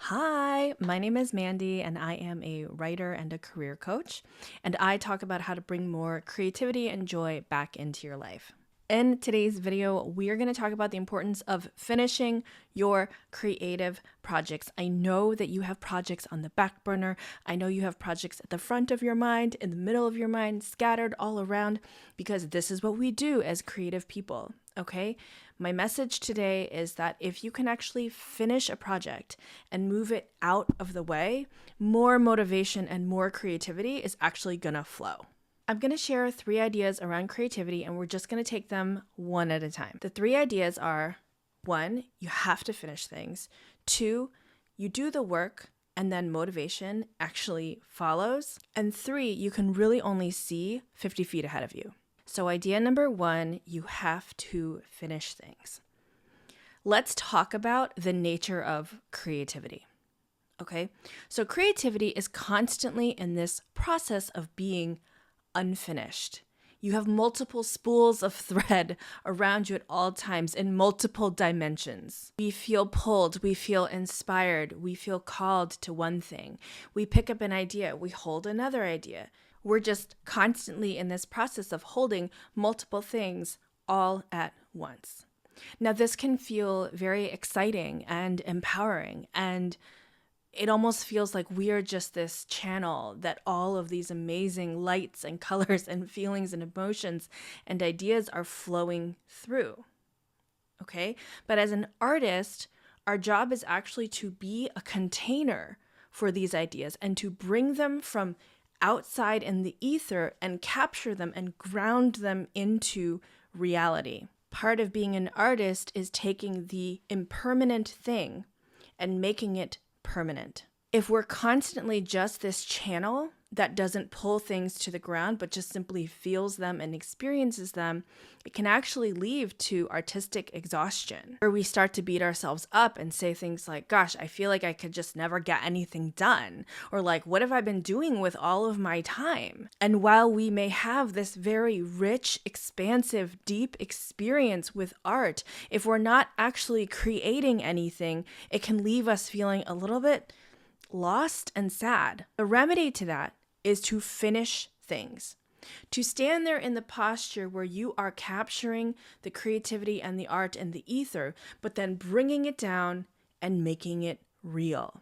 Hi, my name is Mandy, and I am a writer and a career coach. And I talk about how to bring more creativity and joy back into your life. In today's video, we are going to talk about the importance of finishing your creative projects. I know that you have projects on the back burner. I know you have projects at the front of your mind, in the middle of your mind, scattered all around, because this is what we do as creative people. Okay? My message today is that if you can actually finish a project and move it out of the way, more motivation and more creativity is actually gonna flow. I'm going to share 3 ideas around creativity, and we're just going to take them one at a time. The 3 ideas are 1, you have to finish things. 2, you do the work and then motivation actually follows. And 3, you can really only see 50 feet ahead of you. So idea number 1, you have to finish things. Let's talk about the nature of creativity. Okay? So creativity is constantly in this process of being unfinished. You have multiple spools of thread around you at all times in multiple dimensions. We feel pulled, we feel inspired, we feel called to one thing. We pick up an idea, we hold another idea. We're just constantly in this process of holding multiple things all at once. Now, this can feel very exciting and empowering, and it almost feels like we are just this channel that all of these amazing lights and colors and feelings and emotions and ideas are flowing through. Okay? But as an artist, our job is actually to be a container for these ideas and to bring them from outside in the ether and capture them and ground them into reality. Part of being an artist is taking the impermanent thing and making it permanent. If we're constantly just this channel that doesn't pull things to the ground, but just simply feels them and experiences them, it can actually lead to artistic exhaustion, where we start to beat ourselves up and say things like, gosh, I feel like I could just never get anything done. Or like, what have I been doing with all of my time? And while we may have this very rich, expansive, deep experience with art, if we're not actually creating anything, it can leave us feeling a little bit lost and sad. The remedy to that is to finish things, to stand there in the posture where you are capturing the creativity and the art and the ether, but then bringing it down and making it real.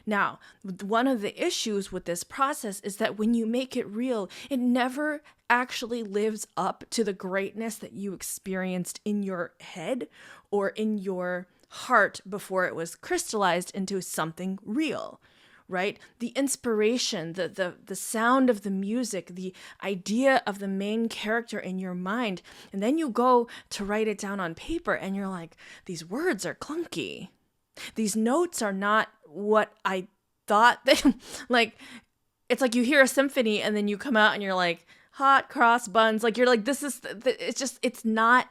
Now, one of the issues with this process is that when you make it real, it never actually lives up to the greatness that you experienced in your head or in your heart before it was crystallized into something real, right? The inspiration, the sound of the music, the idea of the main character in your mind, and then you go to write it down on paper and you're like, these words are clunky. These notes are not what I thought they like. It's like you hear a symphony and then you come out and you're like, hot cross buns. Like you're like, it's not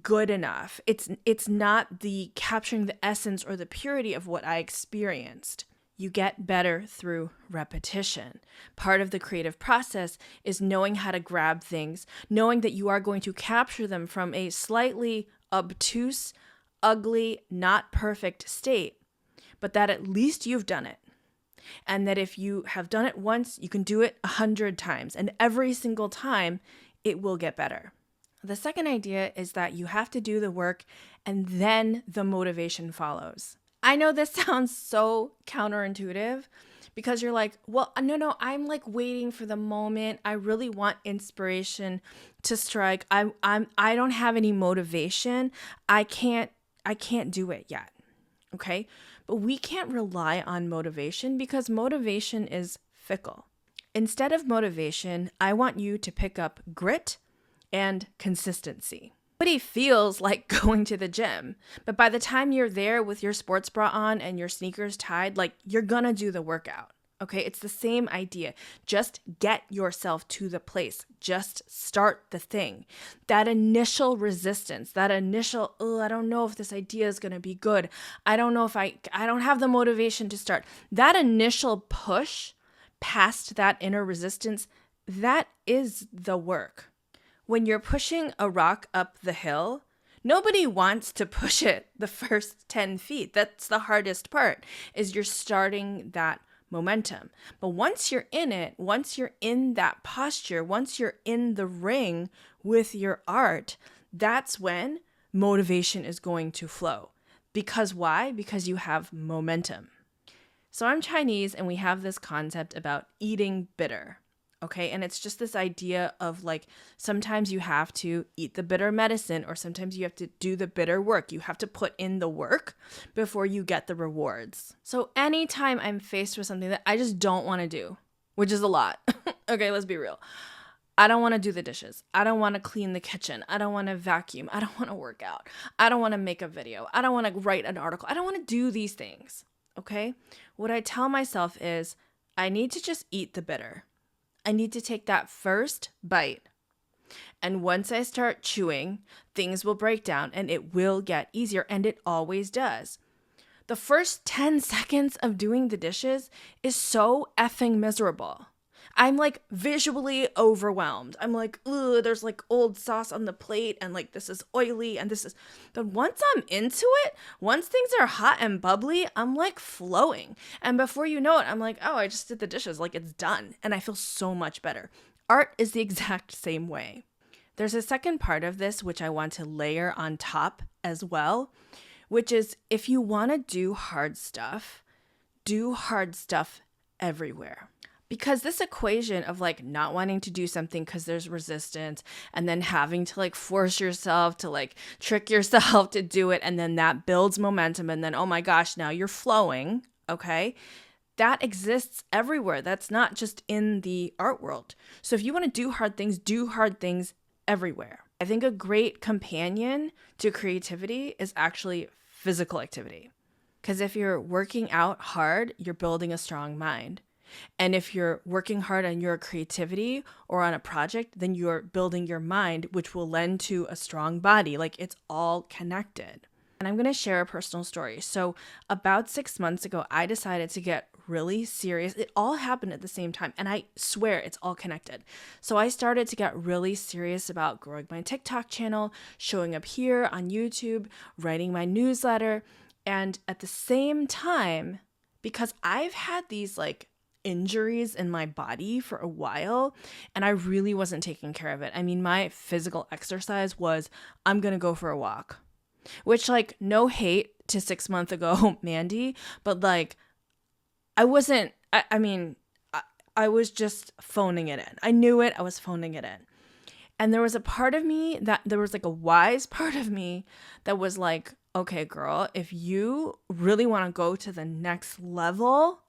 good enough. It's not the capturing the essence or the purity of what I experienced. You get better through repetition. Part of the creative process is knowing how to grab things, knowing that you are going to capture them from a slightly obtuse, ugly, not perfect state, but that at least you've done it. And that if you have done it once, you can do it 100 times. And every single time, it will get better. The second idea is that you have to do the work and then the motivation follows. I know this sounds so counterintuitive because you're like, well, no, I'm like waiting for the moment. I really want inspiration to strike. I don't have any motivation. I can't do it yet. Okay? But we can't rely on motivation because motivation is fickle. Instead of motivation, I want you to pick up grit and consistency. Nobody feels like going to the gym, but by the time you're there with your sports bra on and your sneakers tied, like you're gonna do the workout. Okay, it's the same idea. Just get yourself to the place. Just start the thing. That initial resistance, that initial, I don't know if this idea is gonna be good. I don't know if I don't have the motivation to start. That initial push past that inner resistance, that is the work. When you're pushing a rock up the hill, Nobody wants to push it the first 10 feet. That's the hardest part, is you're starting that momentum. But once you're in it, once you're in that posture, once you're in the ring with your art, that's when motivation is going to flow. Because why? Because you have momentum. So I'm Chinese and we have this concept about eating bitter. Okay. And it's just this idea of like, sometimes you have to eat the bitter medicine, or sometimes you have to do the bitter work. You have to put in the work before you get the rewards. So anytime I'm faced with something that I just don't want to do, which is a lot. Okay. Let's be real. I don't want to do the dishes. I don't want to clean the kitchen. I don't want to vacuum. I don't want to work out. I don't want to make a video. I don't want to write an article. I don't want to do these things. Okay? What I tell myself is I need to just eat the bitter. I need to take that first bite. And once I start chewing, things will break down and it will get easier, and it always does. The first 10 seconds of doing the dishes is so effing miserable. I'm like visually overwhelmed. I'm like, ugh, there's like old sauce on the plate, and like this is oily and this is, but once I'm into it, once things are hot and bubbly, I'm like flowing. And before you know it, I'm like, oh, I just did the dishes, like it's done. And I feel so much better. Art is the exact same way. There's a second part of this, which I want to layer on top as well, which is if you want to do hard stuff everywhere. Because this equation of like not wanting to do something because there's resistance, and then having to like force yourself to like trick yourself to do it, and then that builds momentum, and then oh my gosh, now you're flowing, okay? That exists everywhere. That's not just in the art world. So if you want to do hard things everywhere. I think a great companion to creativity is actually physical activity. Because if you're working out hard, you're building a strong mind. And if you're working hard on your creativity or on a project, then you're building your mind, which will lend to a strong body. Like it's all connected. And I'm going to share a personal story. So about 6 months ago, I decided to get really serious. It all happened at the same time. And I swear it's all connected. So I started to get really serious about growing my TikTok channel, showing up here on YouTube, writing my newsletter. And at the same time, because I've had these like injuries in my body for a while, and I really wasn't taking care of it. I mean, my physical exercise was, I'm going to go for a walk, which like no hate to 6 months ago, Mandy, but like I wasn't, I was just phoning it in. I knew it. I was phoning it in. And there was a part of me there was like a wise part of me that was like, okay, girl, if you really want to go to the next level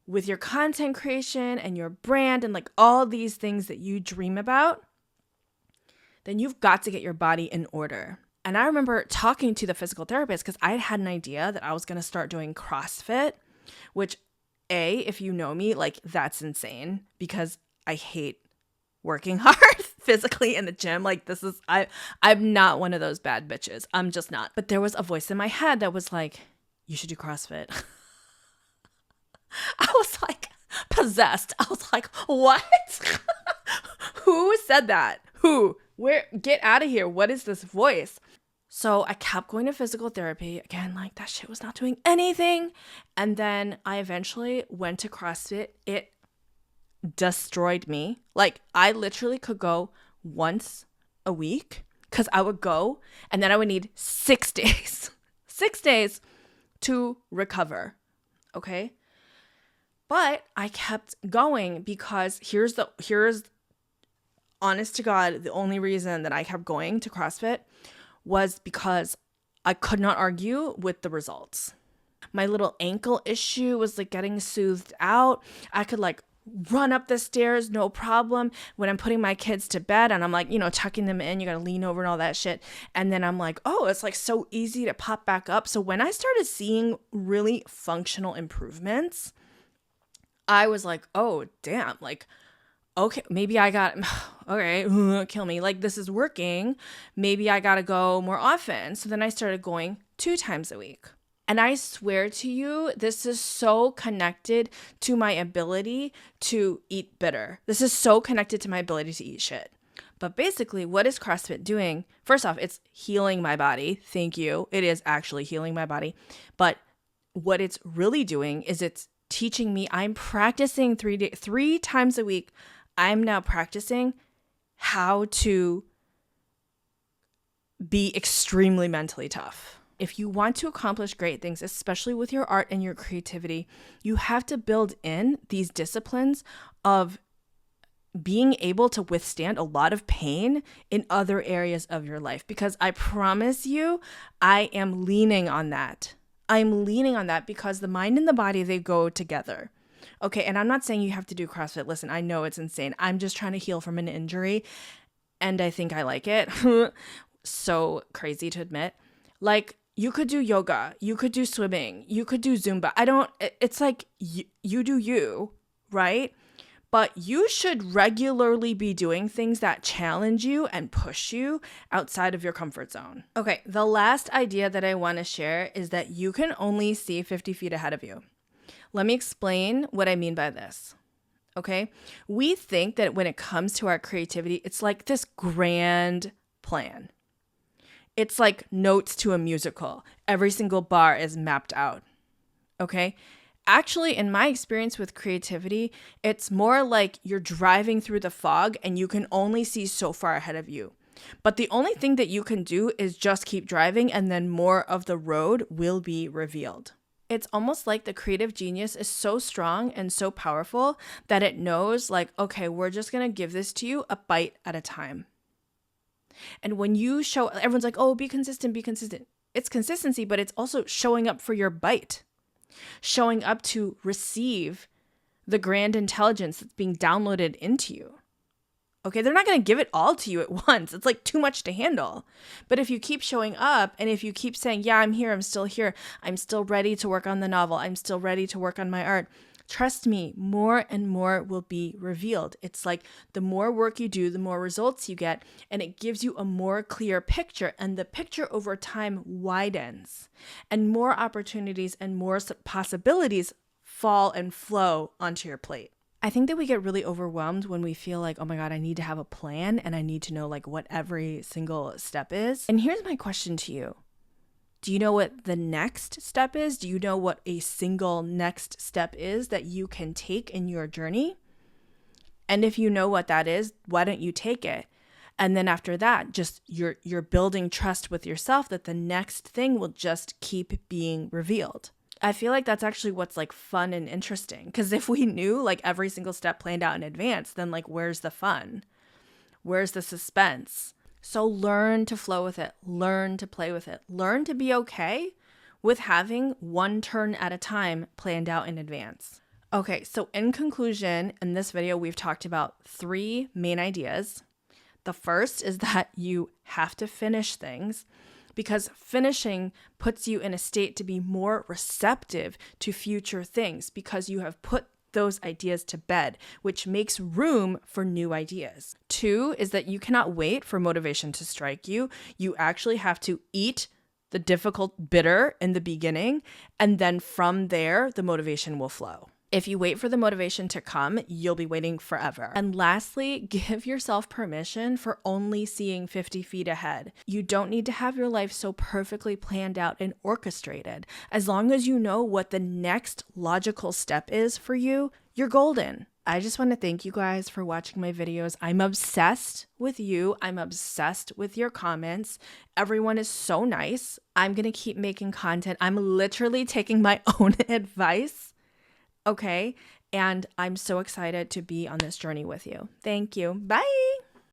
with your content creation and your brand and like all these things that you dream about, then you've got to get your body in order. And I remember talking to the physical therapist because I had an idea that I was going to start doing CrossFit, which if you know me, like that's insane because I hate working hard physically in the gym. Like I'm not one of those bad bitches. I'm just not. But there was a voice in my head that was like, you should do CrossFit. I was like possessed. I was like, what? Who said that? Who? Where? Get out of here. What is this voice? So I kept going to physical therapy. Again, like that shit was not doing anything. And then I eventually went to CrossFit. It destroyed me. Like I literally could go once a week because I would go and then I would need 6 days. 6 days to recover. Okay? But I kept going because here's honest to God, the only reason that I kept going to CrossFit was because I could not argue with the results. My little ankle issue was like getting soothed out. I could like run up the stairs, no problem. When I'm putting my kids to bed and I'm like, tucking them in, you got to lean over and all that shit. And then I'm like, oh, it's like so easy to pop back up. So when I started seeing really functional improvements, I was like, oh, damn, like, okay, maybe I got, okay, kill me. Like, this is working. Maybe I got to go more often. So then I started going 2 times a week. And I swear to you, this is so connected to my ability to eat bitter. This is so connected to my ability to eat shit. But basically, what is CrossFit doing? First off, it's healing my body. Thank you. It is actually healing my body. But what it's really doing is it's teaching me, I'm practicing 3 times a week. I'm now practicing how to be extremely mentally tough. If you want to accomplish great things, especially with your art and your creativity, you have to build in these disciplines of being able to withstand a lot of pain in other areas of your life. Because I promise you, I am leaning on that. I'm leaning on that because the mind and the body, they go together. Okay, and I'm not saying you have to do CrossFit. Listen, I know it's insane. I'm just trying to heal from an injury, and I think I like it. So crazy to admit. Like, you could do yoga, you could do swimming, you could do Zumba. It's like you do you, right? But you should regularly be doing things that challenge you and push you outside of your comfort zone. Okay, the last idea that I want to share is that you can only see 50 feet ahead of you. Let me explain what I mean by this. Okay, we think that when it comes to our creativity, it's like this grand plan. It's like notes to a musical. Every single bar is mapped out. Okay? Actually, in my experience with creativity, it's more like you're driving through the fog and you can only see so far ahead of you. But the only thing that you can do is just keep driving, and then more of the road will be revealed. It's almost like the creative genius is so strong and so powerful that it knows, like, okay, we're just going to give this to you a bite at a time. And when you show, everyone's like, oh, be consistent, be consistent. It's consistency, but it's also showing up for your bite, showing up to receive the grand intelligence that's being downloaded into you. Okay, they're not going to give it all to you at once. It's like too much to handle. But if you keep showing up and if you keep saying, yeah, I'm here, I'm still here, I'm still ready to work on the novel, I'm still ready to work on my art, trust me, more and more will be revealed. It's like the more work you do, the more results you get, and it gives you a more clear picture, and the picture over time widens, and more opportunities and more possibilities fall and flow onto your plate. I think that we get really overwhelmed when we feel like, oh my God, I need to have a plan and I need to know like what every single step is. And here's my question to you. Do you know what the next step is? Do you know what a single next step is that you can take in your journey? And if you know what that is, why don't you take it? And then after that, just you're building trust with yourself that the next thing will just keep being revealed. I feel like that's actually what's like fun and interesting. Because if we knew like every single step planned out in advance, then like where's the fun? Where's the suspense? So learn to flow with it. Learn to play with it. Learn to be okay with having one turn at a time planned out in advance. Okay, so in conclusion, in this video, we've talked about 3 main ideas. The first is that you have to finish things, because finishing puts you in a state to be more receptive to future things because you have put those ideas to bed, which makes room for new ideas. 2 is that you cannot wait for motivation to strike you. You actually have to eat the difficult bitter in the beginning, and then from there, the motivation will flow. If you wait for the motivation to come, you'll be waiting forever. And lastly, give yourself permission for only seeing 50 feet ahead. You don't need to have your life so perfectly planned out and orchestrated. As long as you know what the next logical step is for you, you're golden. I just want to thank you guys for watching my videos. I'm obsessed with you. I'm obsessed with your comments. Everyone is so nice. I'm going to keep making content. I'm literally taking my own advice. Okay, and I'm so excited to be on this journey with you. Thank you. Bye.